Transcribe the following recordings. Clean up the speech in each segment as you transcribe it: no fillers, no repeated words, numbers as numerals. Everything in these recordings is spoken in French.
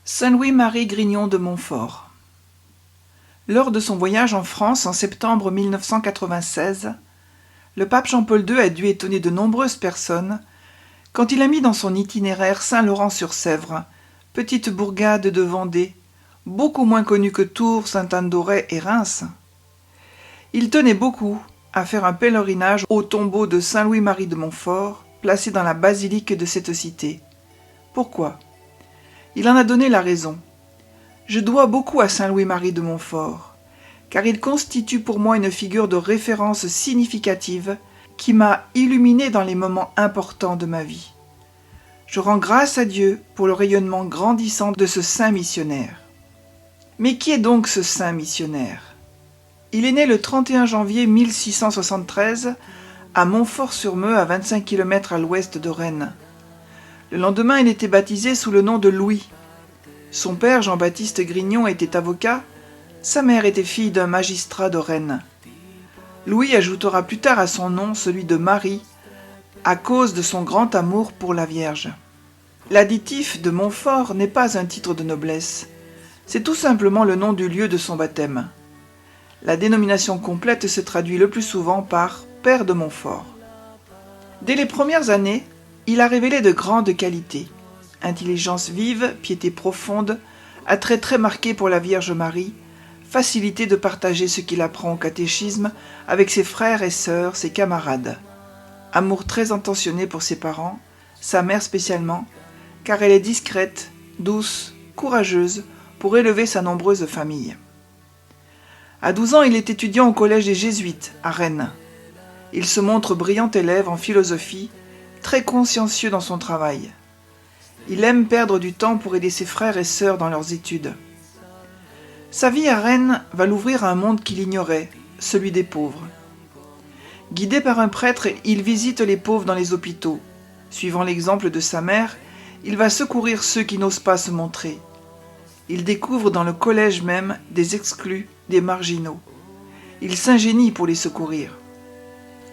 Saint Louis-Marie Grignon de Montfort. Lors de son voyage en France en septembre 1996, le pape Jean-Paul II a dû étonner de nombreuses personnes quand il a mis dans son itinéraire Saint-Laurent-sur-Sèvre, petite bourgade de Vendée, beaucoup moins connue que Tours, Sainte-Anne-d'Auray et Reims. Il tenait beaucoup à faire un pèlerinage au tombeau de Saint Louis-Marie de Montfort, placé dans la basilique de cette cité. Pourquoi ? Il en a donné la raison. Je dois beaucoup à Saint Louis-Marie de Montfort, car il constitue pour moi une figure de référence significative qui m'a illuminé dans les moments importants de ma vie. Je rends grâce à Dieu pour le rayonnement grandissant de ce saint missionnaire. Mais qui est donc ce saint missionnaire ? Il est né le 31 janvier 1673 à Montfort-sur-Meux, à 25 km à l'ouest de Rennes. Le lendemain, il était baptisé sous le nom de Louis. Son père, Jean-Baptiste Grignon, était avocat. Sa mère était fille d'un magistrat de Rennes. Louis ajoutera plus tard à son nom celui de Marie, à cause de son grand amour pour la Vierge. L'additif de Montfort n'est pas un titre de noblesse. C'est tout simplement le nom du lieu de son baptême. La dénomination complète se traduit le plus souvent par « Père de Montfort ». Dès les premières années, il a révélé de grandes qualités. Intelligence vive, piété profonde, attrait très marqué pour la Vierge Marie, facilité de partager ce qu'il apprend au catéchisme avec ses frères et sœurs, ses camarades. Amour très intentionné pour ses parents, sa mère spécialement, car elle est discrète, douce, courageuse pour élever sa nombreuse famille. À 12 ans, il est étudiant au collège des Jésuites, à Rennes. Il se montre brillant élève en philosophie, très consciencieux dans son travail. Il aime perdre du temps pour aider ses frères et sœurs dans leurs études. Sa vie à Rennes va l'ouvrir à un monde qu'il ignorait, celui des pauvres. Guidé par un prêtre, il visite les pauvres dans les hôpitaux. Suivant l'exemple de sa mère, il va secourir ceux qui n'osent pas se montrer. Il découvre dans le collège même des exclus, des marginaux. Il s'ingénie pour les secourir.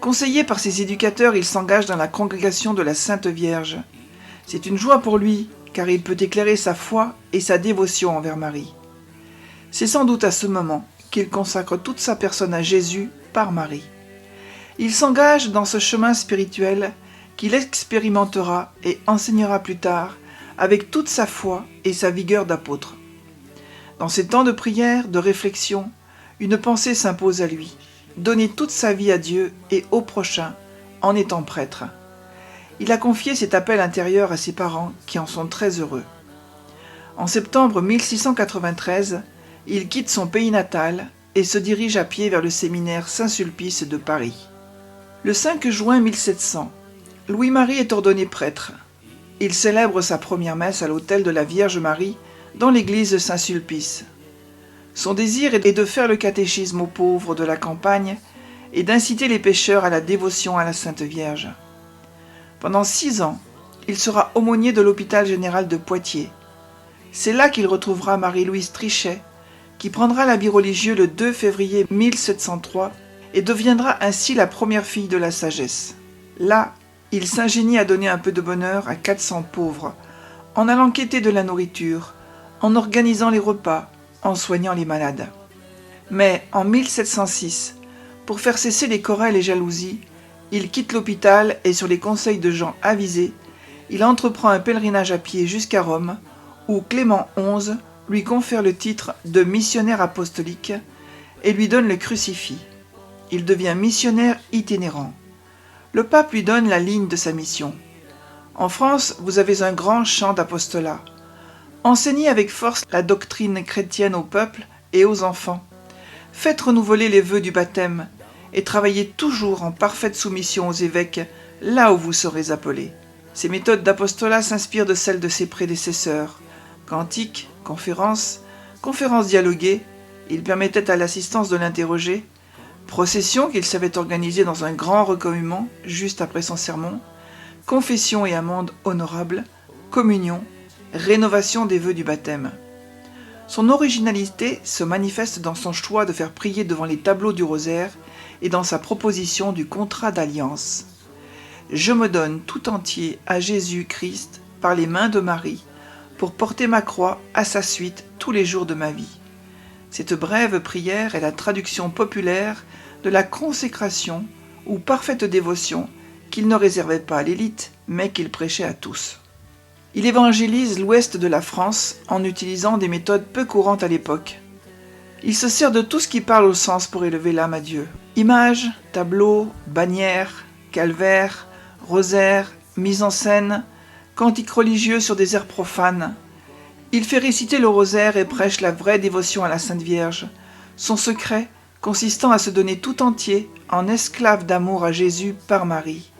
Conseillé par ses éducateurs, il s'engage dans la congrégation de la Sainte Vierge. C'est une joie pour lui, car il peut éclairer sa foi et sa dévotion envers Marie. C'est sans doute à ce moment qu'il consacre toute sa personne à Jésus par Marie. Il s'engage dans ce chemin spirituel qu'il expérimentera et enseignera plus tard avec toute sa foi et sa vigueur d'apôtre. Dans ces temps de prière, de réflexion, une pensée s'impose à lui. Donner toute sa vie à Dieu et au prochain en étant prêtre. Il a confié cet appel intérieur à ses parents qui en sont très heureux. En septembre 1693, il quitte son pays natal et se dirige à pied vers le séminaire Saint-Sulpice de Paris. Le 5 juin 1700, Louis-Marie est ordonné prêtre. Il célèbre sa première messe à l'autel de la Vierge Marie dans l'église Saint-Sulpice. Son désir est de faire le catéchisme aux pauvres de la campagne et d'inciter les pécheurs à la dévotion à la Sainte Vierge. Pendant 6 ans, il sera aumônier de l'hôpital général de Poitiers. C'est là qu'il retrouvera Marie-Louise Trichet, qui prendra l'habit religieux le 2 février 1703 et deviendra ainsi la première fille de la sagesse. Là, il s'ingénie à donner un peu de bonheur à 400 pauvres, en allant quêter de la nourriture, en organisant les repas, en soignant les malades. Mais en 1706, pour faire cesser les querelles et jalousies, il quitte l'hôpital et sur les conseils de gens avisés, il entreprend un pèlerinage à pied jusqu'à Rome, où Clément XI lui confère le titre de missionnaire apostolique et lui donne le crucifix. Il devient missionnaire itinérant. Le pape lui donne la ligne de sa mission. En France, vous avez un grand champ d'apostolat. Enseignez avec force la doctrine chrétienne au peuple et aux enfants. Faites renouveler les vœux du baptême et travaillez toujours en parfaite soumission aux évêques, là où vous serez appelés. Ces méthodes d'apostolat s'inspirent de celles de ses prédécesseurs. Cantiques, conférences dialoguées, il permettait à l'assistance de l'interroger, procession qu'il savait organiser dans un grand recueillement juste après son sermon, confession et amende honorable, communion, rénovation des vœux du baptême. Son originalité se manifeste dans son choix de faire prier devant les tableaux du rosaire et dans sa proposition du contrat d'alliance. Je me donne tout entier à Jésus-Christ par les mains de Marie, pour porter ma croix à sa suite tous les jours de ma vie. Cette brève prière est la traduction populaire de la consécration ou parfaite dévotion qu'il ne réservait pas à l'élite, mais qu'il prêchait à tous. Il évangélise l'ouest de la France en utilisant des méthodes peu courantes à l'époque. Il se sert de tout ce qui parle au sens pour élever l'âme à Dieu. Images, tableaux, bannières, calvaires, rosaires, mise en scène, cantiques religieux sur des airs profanes. Il fait réciter le rosaire et prêche la vraie dévotion à la Sainte Vierge, son secret consistant à se donner tout entier en esclave d'amour à Jésus par Marie.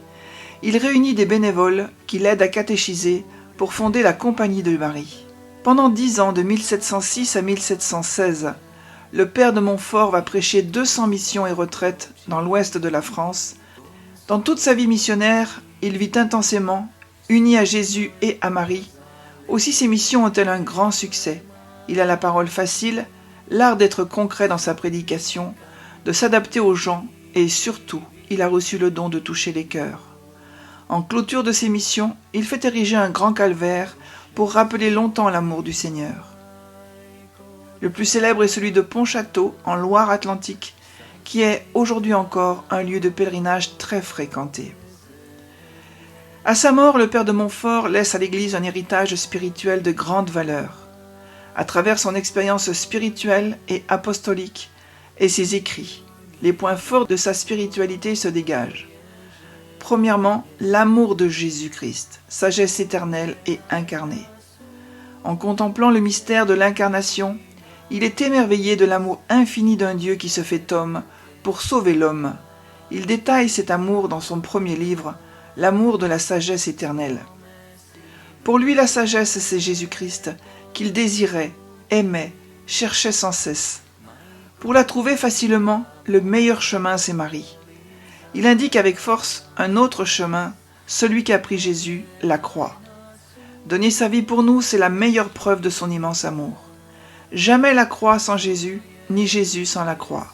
Il réunit des bénévoles qui l'aident à catéchiser pour fonder la Compagnie de Marie. Pendant 10 ans, de 1706 à 1716, le père de Montfort va prêcher 200 missions et retraites dans l'ouest de la France. Dans toute sa vie missionnaire, il vit intensément, uni à Jésus et à Marie. Aussi ses missions ont-elles un grand succès. Il a la parole facile, l'art d'être concret dans sa prédication, de s'adapter aux gens et surtout, il a reçu le don de toucher les cœurs. En clôture de ses missions, il fait ériger un grand calvaire pour rappeler longtemps l'amour du Seigneur. Le plus célèbre est celui de Pontchâteau, en Loire-Atlantique, qui est aujourd'hui encore un lieu de pèlerinage très fréquenté. À sa mort, le père de Montfort laisse à l'Église un héritage spirituel de grande valeur. À travers son expérience spirituelle et apostolique et ses écrits, les points forts de sa spiritualité se dégagent. Premièrement, l'amour de Jésus-Christ, sagesse éternelle et incarnée. En contemplant le mystère de l'incarnation, il est émerveillé de l'amour infini d'un Dieu qui se fait homme pour sauver l'homme. Il détaille cet amour dans son premier livre, L'amour de la sagesse éternelle. Pour lui, la sagesse, c'est Jésus-Christ, qu'il désirait, aimait, cherchait sans cesse. Pour la trouver facilement, le meilleur chemin, c'est Marie. Il indique avec force un autre chemin, celui qu'a pris Jésus, la croix. Donner sa vie pour nous, c'est la meilleure preuve de son immense amour. Jamais la croix sans Jésus, ni Jésus sans la croix.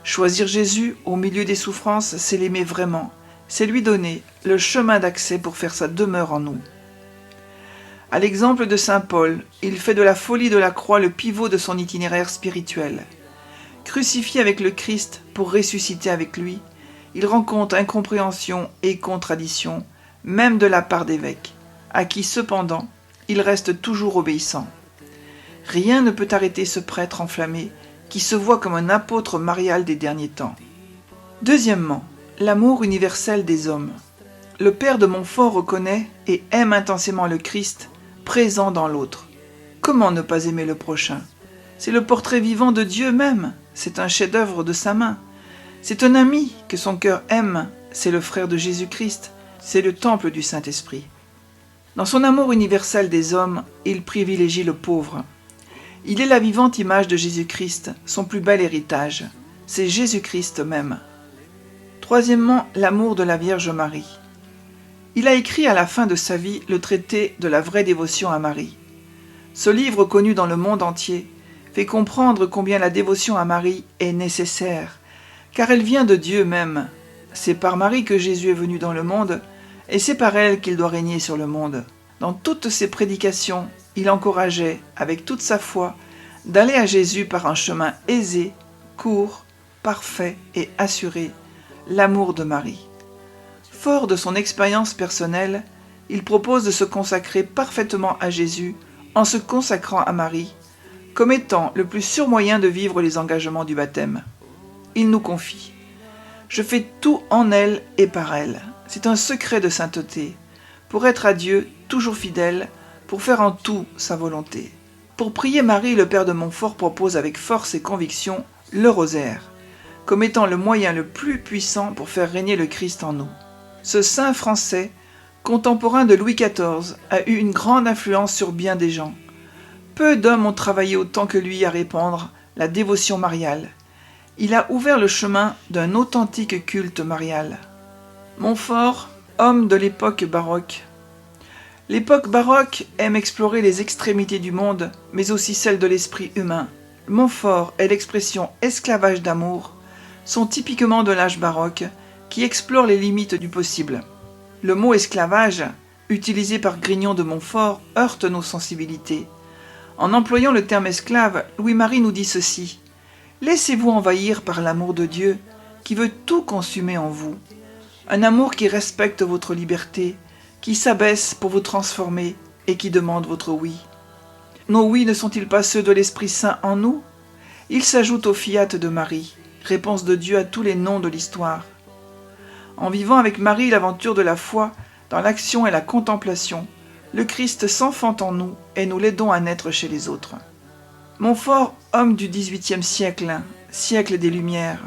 Choisir Jésus au milieu des souffrances, c'est l'aimer vraiment, c'est lui donner le chemin d'accès pour faire sa demeure en nous. À l'exemple de saint Paul, il fait de la folie de la croix le pivot de son itinéraire spirituel. Crucifié avec le Christ pour ressusciter avec lui, il rencontre incompréhension et contradiction, même de la part d'évêques, à qui cependant il reste toujours obéissant. Rien ne peut arrêter ce prêtre enflammé qui se voit comme un apôtre marial des derniers temps. Deuxièmement, l'amour universel des hommes. Le père de Montfort reconnaît et aime intensément le Christ, présent dans l'autre. Comment ne pas aimer le prochain? C'est le portrait vivant de Dieu même, c'est un chef-d'œuvre de sa main. C'est un ami que son cœur aime, c'est le frère de Jésus-Christ, c'est le temple du Saint-Esprit. Dans son amour universel des hommes, il privilégie le pauvre. Il est la vivante image de Jésus-Christ, son plus bel héritage. C'est Jésus-Christ même. Troisièmement, l'amour de la Vierge Marie. Il a écrit à la fin de sa vie le traité de la vraie dévotion à Marie. Ce livre, connu dans le monde entier, fait comprendre combien la dévotion à Marie est nécessaire, car elle vient de Dieu même. C'est par Marie que Jésus est venu dans le monde, et c'est par elle qu'il doit régner sur le monde. Dans toutes ses prédications, il encourageait, avec toute sa foi, d'aller à Jésus par un chemin aisé, court, parfait et assuré, l'amour de Marie. Fort de son expérience personnelle, il propose de se consacrer parfaitement à Jésus en se consacrant à Marie, comme étant le plus sûr moyen de vivre les engagements du baptême. Il nous confie « Je fais tout en elle et par elle. C'est un secret de sainteté, pour être à Dieu toujours fidèle, pour faire en tout sa volonté. » Pour prier Marie, le père de Montfort propose avec force et conviction le rosaire, comme étant le moyen le plus puissant pour faire régner le Christ en nous. Ce saint français, contemporain de Louis XIV, a eu une grande influence sur bien des gens. Peu d'hommes ont travaillé autant que lui à répandre la dévotion mariale. Il a ouvert le chemin d'un authentique culte marial. Montfort, homme de l'époque baroque. L'époque baroque aime explorer les extrémités du monde, mais aussi celles de l'esprit humain. Montfort et l'expression « esclavage d'amour » sont typiquement de l'âge baroque, qui explore les limites du possible. Le mot « esclavage » utilisé par Grignon de Montfort, heurte nos sensibilités. En employant le terme esclave, Louis-Marie nous dit ceci: « Laissez-vous envahir par l'amour de Dieu, qui veut tout consumer en vous. Un amour qui respecte votre liberté, qui s'abaisse pour vous transformer et qui demande votre oui. Nos oui ne sont-ils pas ceux de l'Esprit Saint en nous? Ils s'ajoutent au fiat de Marie, réponse de Dieu à tous les noms de l'histoire. En vivant avec Marie l'aventure de la foi, dans l'action et la contemplation, le Christ s'enfante en nous et nous l'aidons à naître chez les autres. » Montfort, homme du XVIIIe siècle, siècle des Lumières.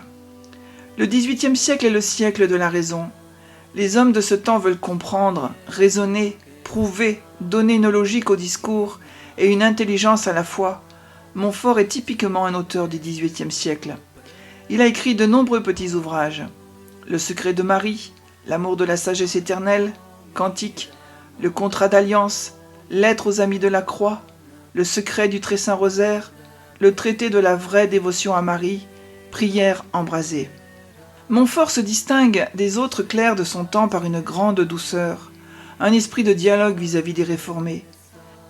Le XVIIIe siècle est le siècle de la raison. Les hommes de ce temps veulent comprendre, raisonner, prouver, donner une logique au discours et une intelligence à la foi. Montfort est typiquement un auteur du XVIIIe siècle. Il a écrit de nombreux petits ouvrages. Le secret de Marie, l'amour de la sagesse éternelle, Cantique, le contrat d'alliance, lettres aux amis de la croix, le secret du très saint rosaire, le traité de la vraie dévotion à Marie, prière embrasée. Montfort se distingue des autres clercs de son temps par une grande douceur, un esprit de dialogue vis-à-vis des réformés.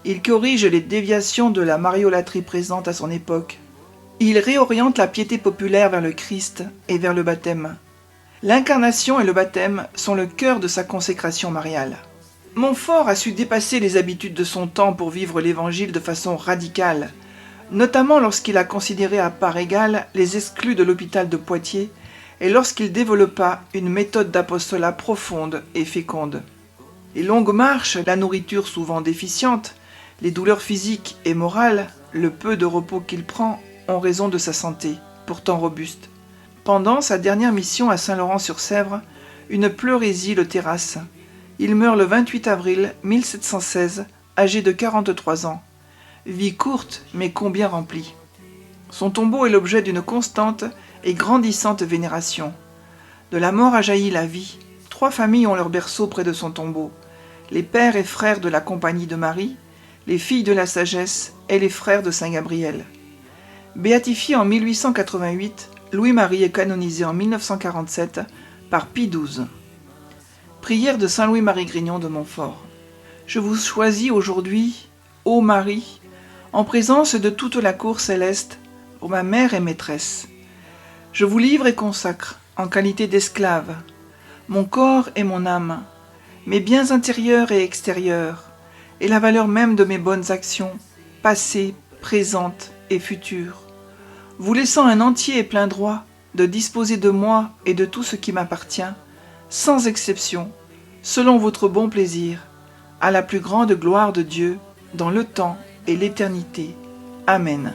Il corrige les déviations de la mariolâtrie présente à son époque. Il réoriente la piété populaire vers le Christ et vers le baptême. L'incarnation et le baptême sont le cœur de sa consécration mariale. Montfort a su dépasser les habitudes de son temps pour vivre l'Évangile de façon radicale, notamment lorsqu'il a considéré à part égale les exclus de l'hôpital de Poitiers et lorsqu'il développa une méthode d'apostolat profonde et féconde. Les longues marches, la nourriture souvent déficiente, les douleurs physiques et morales, le peu de repos qu'il prend ont raison de sa santé, pourtant robuste. Pendant sa dernière mission à Saint-Laurent-sur-Sèvre, une pleurésie le terrasse. Il meurt le 28 avril 1716, âgé de 43 ans. Vie courte, mais combien remplie. Son tombeau est l'objet d'une constante et grandissante vénération. De la mort a jailli la vie. 3 familles ont leur berceau près de son tombeau. Les pères et frères de la Compagnie de Marie, les filles de la sagesse et les frères de Saint Gabriel. Béatifié en 1888, Louis-Marie est canonisé en 1947 par Pie XII. Prière de Saint Louis-Marie Grignon de Montfort. Je vous choisis aujourd'hui, ô Marie, en présence de toute la cour céleste, pour ma mère et maîtresse. Je vous livre et consacre, en qualité d'esclave, mon corps et mon âme, mes biens intérieurs et extérieurs, et la valeur même de mes bonnes actions, passées, présentes et futures, vous laissant un entier et plein droit de disposer de moi et de tout ce qui m'appartient, sans exception, selon votre bon plaisir, à la plus grande gloire de Dieu, dans le temps et l'éternité. Amen.